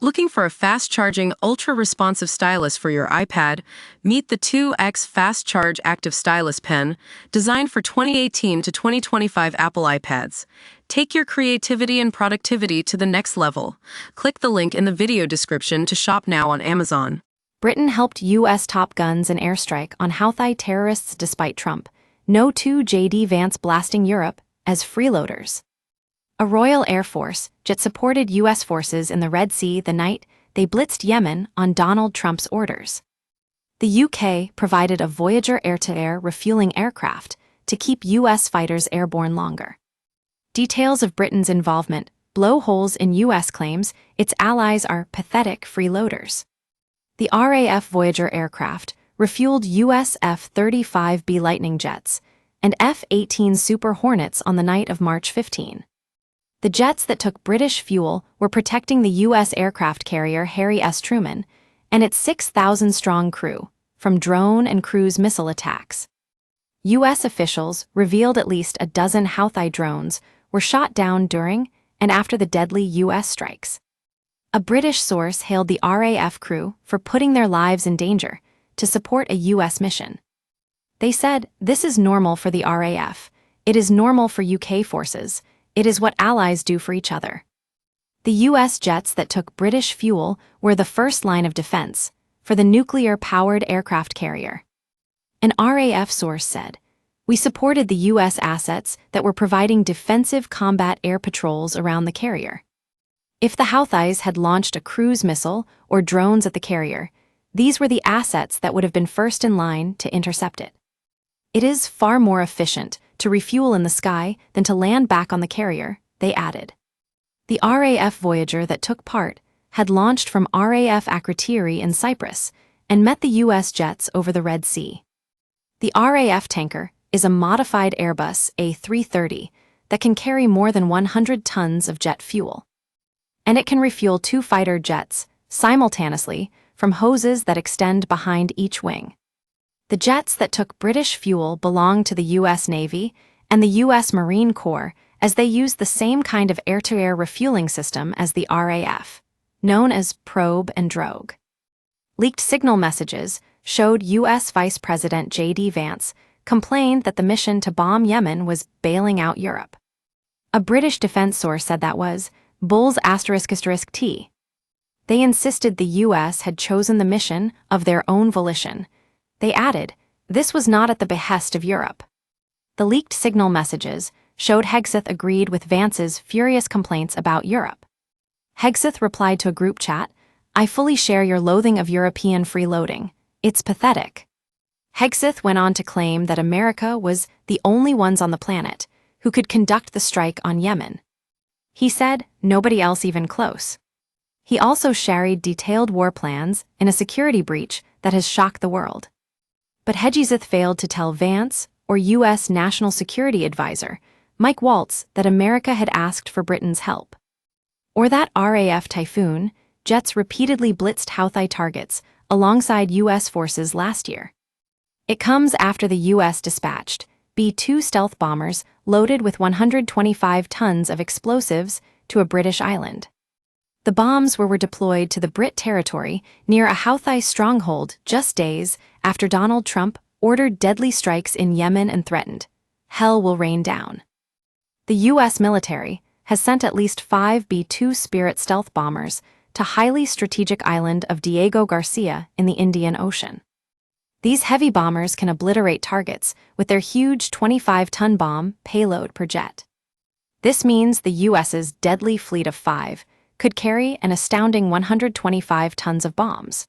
Looking for a fast-charging, ultra-responsive stylus for your iPad? Meet the 2X Fast Charge Active Stylus Pen, designed for 2018 to 2025 Apple iPads. Take your creativity and productivity to the next level. Click the link in the video description to shop now on Amazon. Britain helped U.S. Top Guns and Airstrike on Houthi terrorists despite Trump. No two J.D. Vance blasting Europe as freeloaders. A Royal Air Force jet supported U.S. forces in the Red Sea the night they blitzed Yemen on Donald Trump's orders. The U.K. provided a Voyager air-to-air refueling aircraft to keep U.S. fighters airborne longer. Details of Britain's involvement blow holes in U.S. claims its allies are pathetic freeloaders. The RAF Voyager aircraft refueled U.S. F-35B Lightning jets and F-18 Super Hornets on the night of March 15. The jets that took British fuel were protecting the U.S. aircraft carrier Harry S. Truman and its 6,000-strong crew from drone and cruise missile attacks. U.S. officials revealed at least a dozen Houthi drones were shot down during and after the deadly U.S. strikes. A British source hailed the RAF crew for putting their lives in danger to support a U.S. mission. They said, "This is normal for the RAF. It is normal for UK forces. It is what allies do for each other." The U.S. jets that took British fuel were the first line of defense for the nuclear-powered aircraft carrier. An RAF source said, "We supported the U.S. assets that were providing defensive combat air patrols around the carrier." If the Houthis had launched a cruise missile or drones at the carrier, these were the assets that would have been first in line to intercept it. "It is far more efficient to refuel in the sky than to land back on the carrier," they added. The RAF Voyager that took part had launched from RAF Akrotiri in Cyprus and met the U.S. jets over the Red Sea. The RAF tanker is a modified Airbus A330 that can carry more than 100 tons of jet fuel. And it can refuel 2 fighter jets simultaneously from hoses that extend behind each wing. The jets that took British fuel belonged to the U.S. Navy and the U.S. Marine Corps, as they used the same kind of air-to-air refueling system as the RAF, known as probe and drogue. Leaked signal messages showed U.S. Vice President J.D. Vance complained that the mission to bomb Yemen was bailing out Europe. A British defense source said that was Bulls **T. They insisted the U.S. had chosen the mission of their own volition. They added, this was not at the behest of Europe. The leaked signal messages showed Hegseth agreed with Vance's furious complaints about Europe. Hegseth replied to a group chat, "I fully share your loathing of European freeloading. It's pathetic." Hegseth went on to claim that America was the only ones on the planet who could conduct the strike on Yemen. He said, "Nobody else even close." He also shared detailed war plans in a security breach that has shocked the world. But Hegseth failed to tell Vance or U.S. National Security Advisor Mike Waltz that America had asked for Britain's help. Or that RAF Typhoon jets repeatedly blitzed Houthi targets alongside U.S. forces last year. It comes after the U.S. dispatched B-2 stealth bombers loaded with 125 tons of explosives to a British island. The bombs were deployed to the Brit territory near a Houthi stronghold just days after Donald Trump ordered deadly strikes in Yemen and threatened, "Hell will rain down." The U.S. military has sent at least 5 B-2 Spirit stealth bombers to highly strategic island of Diego Garcia in the Indian Ocean. These heavy bombers can obliterate targets with their huge 25-ton bomb payload per jet. This means the U.S.'s deadly fleet of 5 could carry an astounding 125 tons of bombs.